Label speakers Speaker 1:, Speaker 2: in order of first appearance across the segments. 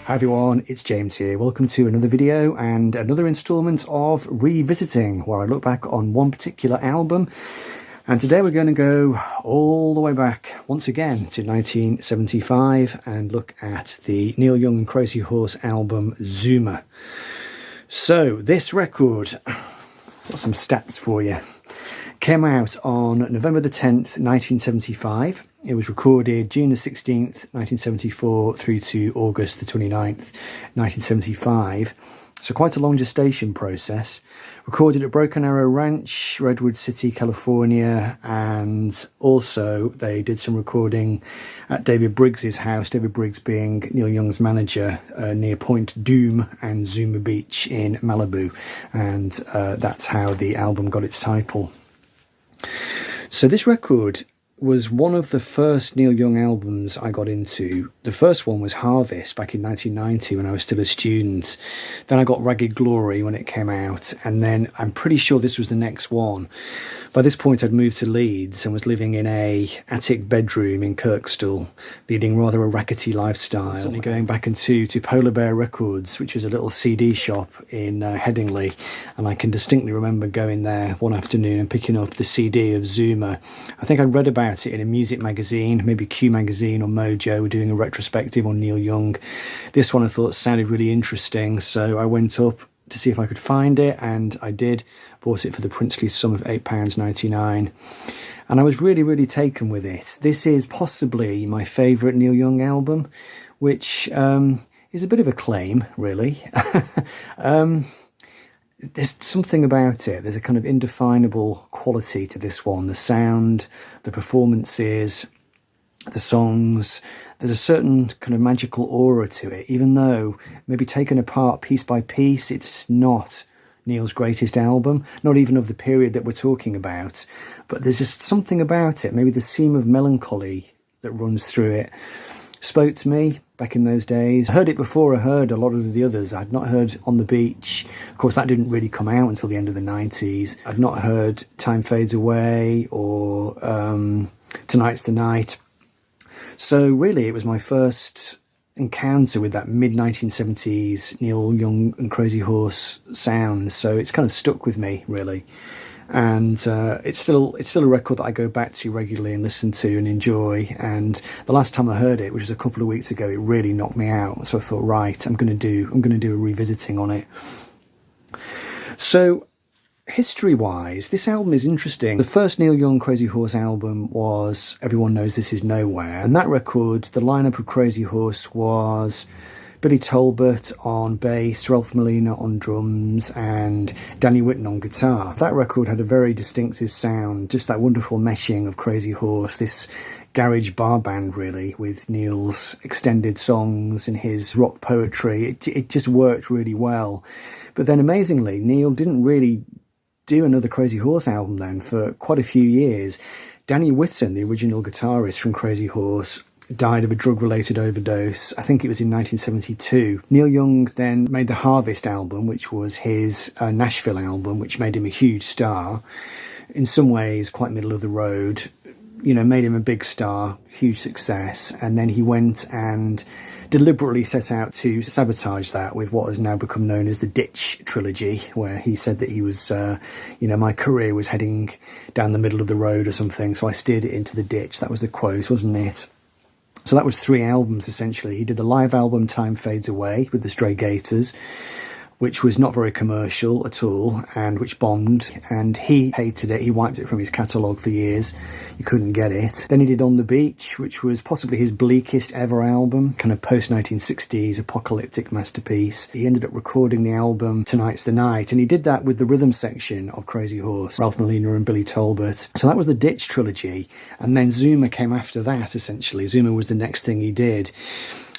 Speaker 1: Hi everyone, it's James here. Welcome to another video and another installment of Revisiting, where I look back on one particular album. And today we're going to go all the way back once again to 1975 and look at the Neil Young and Crazy Horse album Zuma. So this record, got some stats for you, came out on November the 10th, 1975. It was recorded June the 16th, 1974 through to August the 29th, 1975. So quite a long gestation process. Recorded at Broken Arrow Ranch, Redwood City, California, and also they did some recording at David Briggs's house, David Briggs being Neil Young's manager, near Point Dume and Zuma Beach in Malibu. And that's how the album got its title. So this record was one of the first Neil Young albums I got into. The first one was Harvest back in 1990 when I was still a student. Then I got Ragged Glory when it came out, and then I'm pretty sure this was the next one. By this point I'd moved to Leeds and was living in a attic bedroom in Kirkstall, leading rather a rackety lifestyle. Suddenly going back into Polar Bear Records, which was a little CD shop in Headingley, and I can distinctly remember going there one afternoon and picking up the CD of Zuma. I think I'd read about it in a music magazine, maybe Q magazine or Mojo, were doing a retrospective on Neil Young. This one I thought sounded really interesting, so I went up to see if I could find it, and I did. Bought it for the princely sum of £8.99, and I was really taken with it. This is possibly my favourite Neil Young album, which is a bit of a claim, really. There's something about it. There's a kind of indefinable quality to this one. The sound, the performances, the songs. There's a certain kind of magical aura to it, even though maybe taken apart piece by piece, it's not Neil's greatest album, not even of the period that we're talking about. But there's just something about it, maybe the seam of melancholy that runs through it, spoke to me back in those days. I heard it before I heard a lot of the others. I'd not heard On the Beach. Of course, that didn't really come out until the end of the 90s. I'd not heard Time Fades Away or Tonight's the Night. So really, it was my first encounter with that mid-1970s Neil Young and Crazy Horse sound. So it's kind of stuck with me, really. And it's still a record that I go back to regularly and listen to and enjoy. And the last time I heard it, which was a couple of weeks ago, it really knocked me out. So I thought, right, I'm going to do a revisiting on it. So history-wise, this album is interesting. The first Neil Young Crazy Horse album was Everyone Knows This Is Nowhere. And that record, the lineup of Crazy Horse was Billy Talbot on bass, Ralph Molina on drums, and Danny Whitten on guitar. That record had a very distinctive sound, just that wonderful meshing of Crazy Horse, this garage bar band really, with Neil's extended songs and his rock poetry. It just worked really well. But then amazingly, Neil didn't really do another Crazy Horse album then for quite a few years. Danny Whitten, the original guitarist from Crazy Horse, died of a drug-related overdose. I think it was in 1972. Neil Young then made the Harvest album, which was his Nashville album, which made him a huge star. In some ways, quite middle of the road, you know, made him a big star, huge success. And then he went and deliberately set out to sabotage that with what has now become known as the Ditch trilogy, where he said that he was, my career was heading down the middle of the road or something, so I steered it into the ditch. That was the quote, wasn't it? So that was 3 albums, essentially. He did the live album Time Fades Away with the Stray Gators, which was not very commercial at all, and which bombed, and he hated it. He wiped it from his catalogue for years. You couldn't get it. Then he did On the Beach, which was possibly his bleakest ever album, kind of post-1960s apocalyptic masterpiece. He ended up recording the album Tonight's the Night, and he did that with the rhythm section of Crazy Horse, Ralph Molina and Billy Talbot. So that was the Ditch trilogy, and then Zuma came after that, essentially. Zuma was the next thing he did.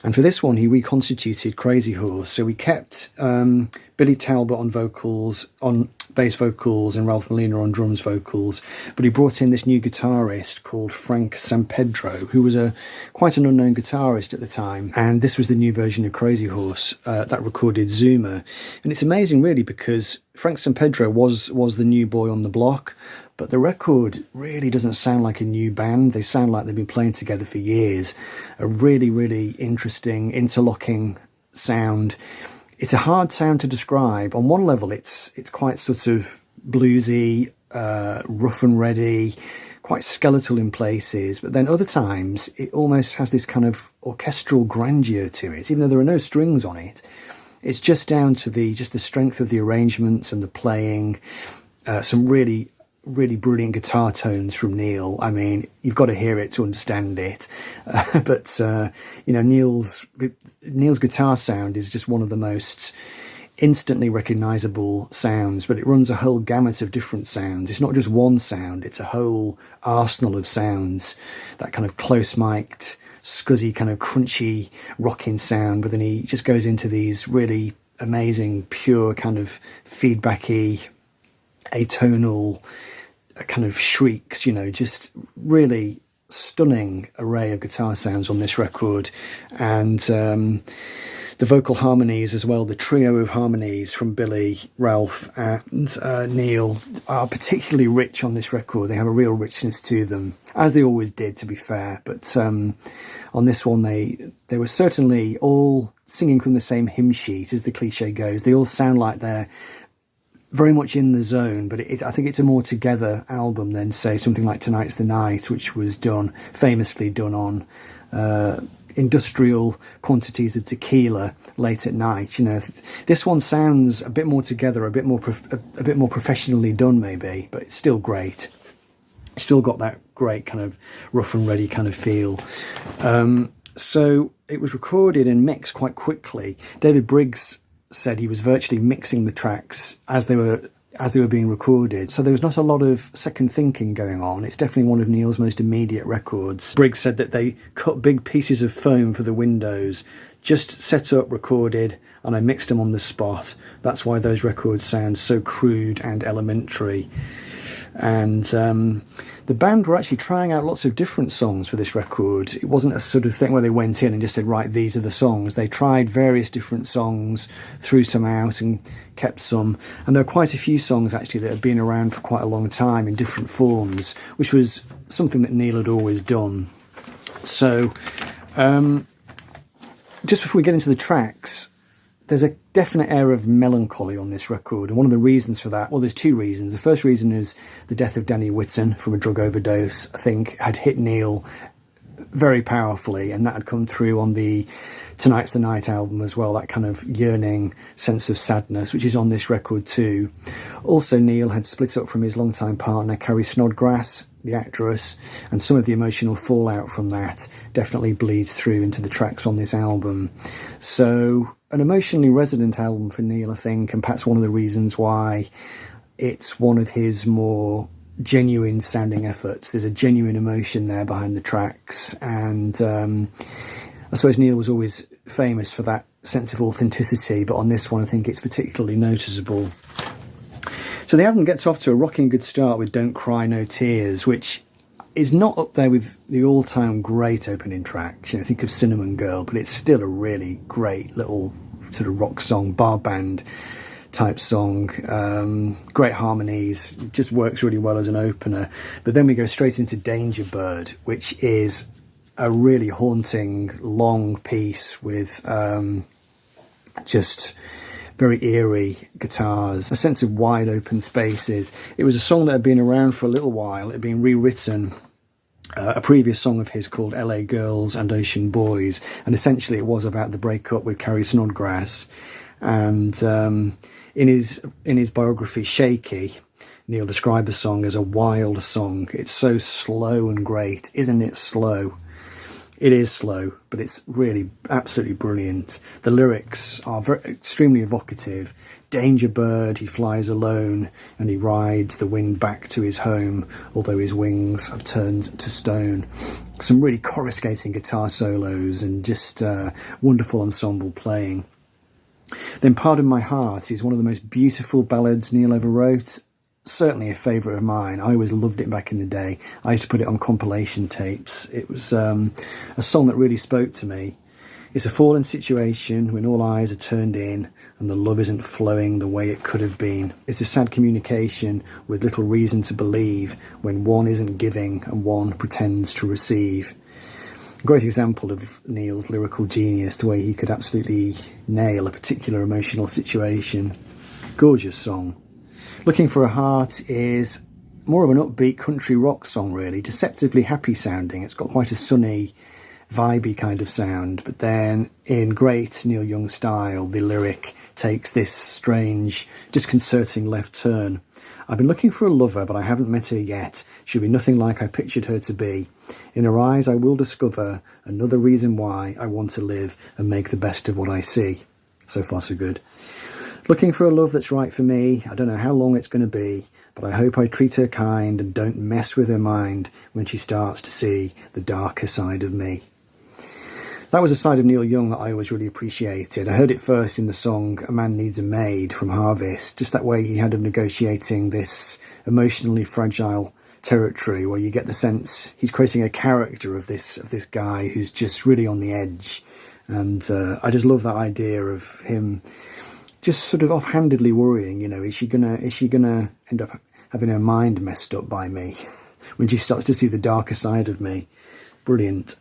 Speaker 1: And for this one, he reconstituted Crazy Horse. So we kept Billy Talbot on vocals, on bass vocals, and Ralph Molina on drums vocals. But he brought in this new guitarist called Frank Sampedro, who was quite an unknown guitarist at the time. And this was the new version of Crazy Horse that recorded Zuma. And it's amazing, really, because Frank Sampedro was the new boy on the block. But the record really doesn't sound like a new band. They sound like they've been playing together for years. A really, really interesting, interlocking sound. It's a hard sound to describe. On one level, it's quite sort of bluesy, rough and ready, quite skeletal in places, but then other times it almost has this kind of orchestral grandeur to it, even though there are no strings on it. It's just down to the strength of the arrangements and the playing. Some really brilliant guitar tones from Neil. I mean, you've got to hear it to understand it. But you know, Neil's guitar sound is just one of the most instantly recognizable sounds, but it runs a whole gamut of different sounds. It's not just one sound, it's a whole arsenal of sounds. That kind of close-mic'd, scuzzy, kind of crunchy rocking sound, but then he just goes into these really amazing, pure kind of feedbacky, atonal kind of shrieks, you know, just really stunning array of guitar sounds on this record. And the vocal harmonies as well, the trio of harmonies from Billy, Ralph and Neil are particularly rich on this record. They have a real richness to them, as they always did, to be fair. But on this one, they were certainly all singing from the same hymn sheet, as the cliche goes. They all sound like they're very much in the zone, but I think it's a more together album than, say, something like Tonight's the Night, which was famously done on industrial quantities of tequila late at night. You know, this one sounds a bit more together, a bit more professionally done, maybe, but it's still great. It's still got that great kind of rough and ready kind of feel. So it was recorded and mixed quite quickly. David Briggs said he was virtually mixing the tracks as they were being recorded, so there was not a lot of second thinking going on. It's definitely one of Neil's most immediate records. Briggs said that they cut big pieces of foam for the windows, just set up, recorded, and I mixed them on the spot. That's why those records sound so crude and elementary. And the band were actually trying out lots of different songs for this record. It wasn't a sort of thing where they went in and just said, right, these are the songs. They tried various different songs, threw some out and kept some. And there are quite a few songs actually that have been around for quite a long time in different forms, which was something that Neil had always done. So just before we get into the tracks, there's a definite air of melancholy on this record, and one of the reasons for that, well, there's two reasons. The first reason is the death of Danny Whitten from a drug overdose, I think, had hit Neil very powerfully, and that had come through on the Tonight's the Night album as well, that kind of yearning sense of sadness, which is on this record too. Also, Neil had split up from his longtime partner, Carrie Snodgrass, the actress, and some of the emotional fallout from that definitely bleeds through into the tracks on this album. So an emotionally resonant album for Neil, I think, and perhaps one of the reasons why it's one of his more genuine sounding efforts. There's a genuine emotion there behind the tracks, and I suppose Neil was always famous for that sense of authenticity, but on this one I think it's particularly noticeable. So the album gets off to a rocking good start with Don't Cry No Tears, which is not up there with the all-time great opening tracks. You know, think of Cinnamon Girl, but it's still a really great little sort of rock song, bar band type song. Great harmonies, it just works really well as an opener. But then we go straight into Danger Bird, which is a really haunting long piece with just very eerie guitars, a sense of wide open spaces. It was a song that had been around for a little while. It had been rewritten, a previous song of his called LA Girls and Ocean Boys, and essentially it was about the breakup with Carrie Snodgrass. And in his biography Shaky, Neil described the song as a wild song. It's so slow and great. Isn't it slow? It is slow, but it's really absolutely brilliant. The lyrics are extremely evocative. Danger bird, he flies alone, and he rides the wind back to his home, although his wings have turned to stone. Some really coruscating guitar solos and just wonderful ensemble playing. Then Pardon My Heart is one of the most beautiful ballads Neil ever wrote. Certainly a favourite of mine. I always loved it back in the day. I used to put it on compilation tapes. It was a song that really spoke to me. It's a fallen situation when all eyes are turned in and the love isn't flowing the way it could have been. It's a sad communication with little reason to believe when one isn't giving and one pretends to receive. Great example of Neil's lyrical genius, the way he could absolutely nail a particular emotional situation. Gorgeous song. Looking for a Heart is more of an upbeat country rock song, really, deceptively happy sounding. It's got quite a sunny, vibey kind of sound, but then in great Neil Young style, the lyric takes this strange, disconcerting left turn. I've been looking for a lover, but I haven't met her yet. She'll be nothing like I pictured her to be. In her eyes I will discover another reason why I want to live and make the best of what I see. So far so good. Looking for a love that's right for me. I don't know how long it's going to be, but I hope I treat her kind and don't mess with her mind when she starts to see the darker side of me. That was a side of Neil Young that I always really appreciated. I heard it first in the song A Man Needs a Maid from Harvest, just that way he had of negotiating this emotionally fragile territory where you get the sense he's creating a character of this guy who's just really on the edge. And I just love that idea of him just sort of offhandedly worrying, you know, is she gonna end up having her mind messed up by me when she starts to see the darker side of me? Brilliant.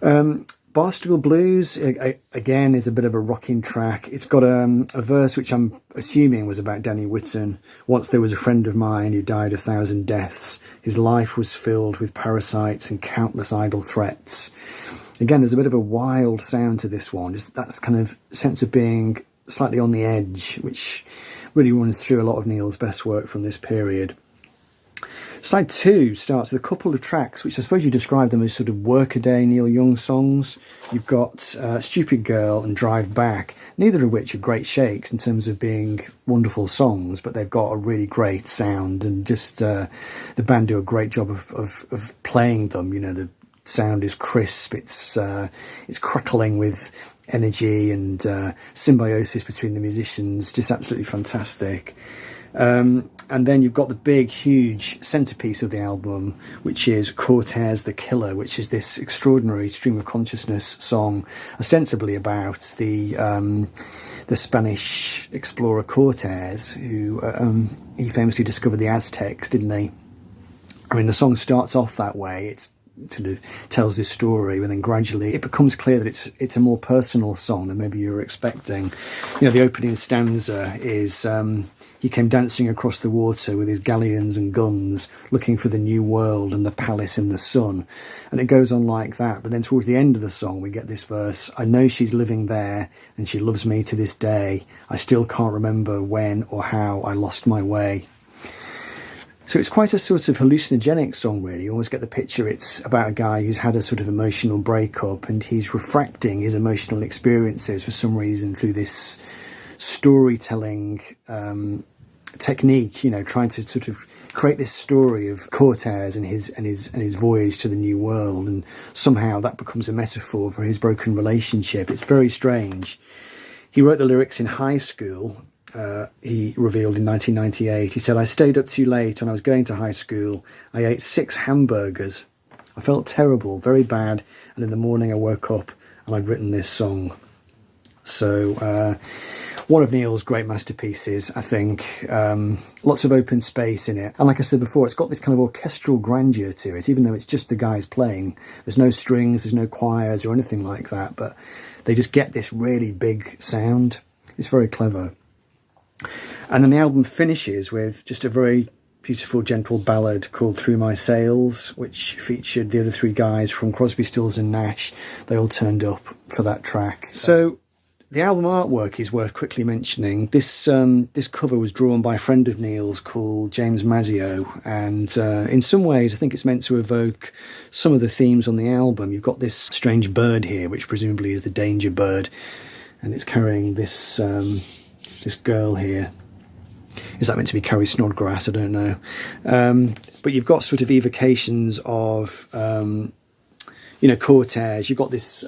Speaker 1: Barstool Blues, again, is a bit of a rocking track. It's got a verse which I'm assuming was about Danny Whitten. Once there was a friend of mine who died 1,000 deaths. His life was filled with parasites and countless idle threats. Again, there's a bit of a wild sound to this one. Just that kind of sense of being slightly on the edge, which really runs through a lot of Neil's best work from this period. Side 2 starts with a couple of tracks, which I suppose you describe them as sort of workaday Neil Young songs. You've got Stupid Girl and Drive Back, neither of which are great shakes in terms of being wonderful songs, but they've got a really great sound, and just the band do a great job of playing them. You know, the sound is crisp, it's crackling with energy and symbiosis between the musicians, just absolutely fantastic. And then you've got the big, huge centerpiece of the album, which is Cortez the Killer, which is this extraordinary stream of consciousness song, ostensibly about the Spanish explorer Cortez, who he famously discovered the Aztecs, didn't he? I mean, the song starts off that way. It sort of tells this story, but then gradually it becomes clear that it's a more personal song than maybe you were expecting. You know, the opening stanza is he came dancing across the water with his galleons and guns, looking for the new world and the palace in the sun. And it goes on like that. But then towards the end of the song, we get this verse, I know she's living there and she loves me to this day. I still can't remember when or how I lost my way. So it's quite a sort of hallucinogenic song, really. You always get the picture it's about a guy who's had a sort of emotional breakup and he's refracting his emotional experiences for some reason through this storytelling technique, you know, trying to sort of create this story of Cortez and his voyage to the new world, and somehow that becomes a metaphor for his broken relationship. It's very strange. He wrote the lyrics in high school. He revealed in 1998. He said, I stayed up too late when I was going to high school. I ate 6 hamburgers. I felt terrible, very bad, and in the morning I woke up and I'd written this song. So one of Neil's great masterpieces, I think. Lots of open space in it. And like I said before, it's got this kind of orchestral grandeur to it, even though it's just the guys playing. There's no strings, there's no choirs or anything like that, but they just get this really big sound. It's very clever. And then the album finishes with just a very beautiful, gentle ballad called Through My Sails, which featured the other 3 guys from Crosby, Stills and Nash. They all turned up for that track. So the album artwork is worth quickly mentioning. This cover was drawn by a friend of Neil's called James Mazzio, and in some ways I think it's meant to evoke some of the themes on the album. You've got this strange bird here, which presumably is the danger bird, and it's carrying this this girl here. Is that meant to be Carrie Snodgrass? I don't know. But you've got sort of evocations of you know, Cortez. You've got this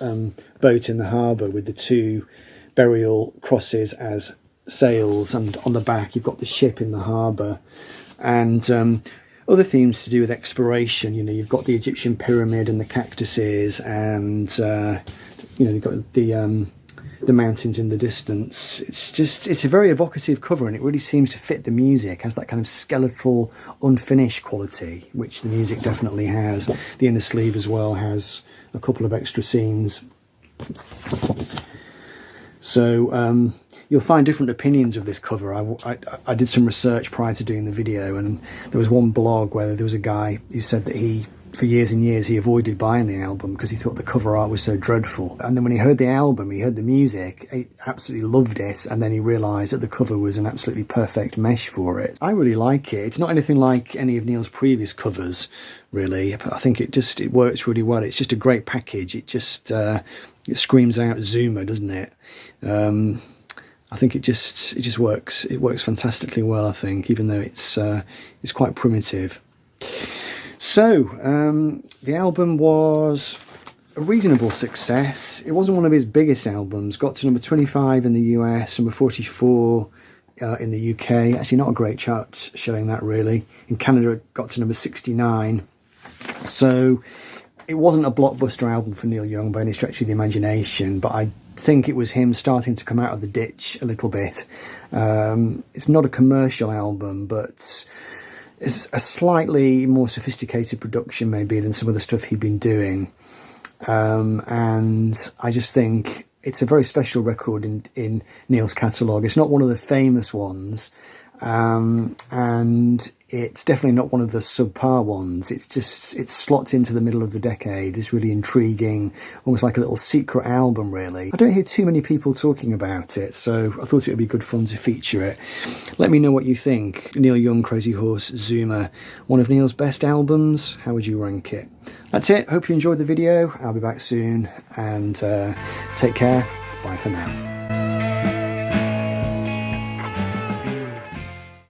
Speaker 1: boat in the harbour with the 2 burial crosses as sails, and on the back you've got the ship in the harbour, and other themes to do with exploration. You know, you've got the Egyptian pyramid and the cactuses, and you know, you've got the mountains in the distance. It's a very evocative cover, and it really seems to fit the music. It has that kind of skeletal, unfinished quality, which the music definitely has. The inner sleeve as well has a couple of extra scenes. So you'll find different opinions of this cover. I did some research prior to doing the video, and there was one blog where there was a guy who said that for years and years, he avoided buying the album because he thought the cover art was so dreadful. And then when he heard the album, he heard the music, he absolutely loved it, and then he realised that the cover was an absolutely perfect mesh for it. I really like it. It's not anything like any of Neil's previous covers, really. I think it works really well. It's just a great package. It just it screams out Zuma, doesn't it? I think it just works. It works fantastically well, I think, even though it's quite primitive. So, the album was a reasonable success. It wasn't one of his biggest albums. Got to number 25 in the US, number 44 in the UK. Actually, not a great chart showing that, really. In Canada, it got to number 69. So, it wasn't a blockbuster album for Neil Young by any stretch of the imagination, but I think it was him starting to come out of the ditch a little bit. It's not a commercial album, but it's a slightly more sophisticated production maybe than some of the stuff he'd been doing, and I just think it's a very special record in Neil's catalogue. It's not one of the famous ones, and it's definitely not one of the subpar ones. It slots into the middle of the decade. It's really intriguing, almost like a little secret album, really. I don't hear too many people talking about it, so I thought it would be good fun to feature it. Let me know what you think. Neil Young, Crazy Horse, Zuma, one of Neil's best albums. How would you rank it? That's it. Hope you enjoyed the video. I'll be back soon, and take care. Bye for now.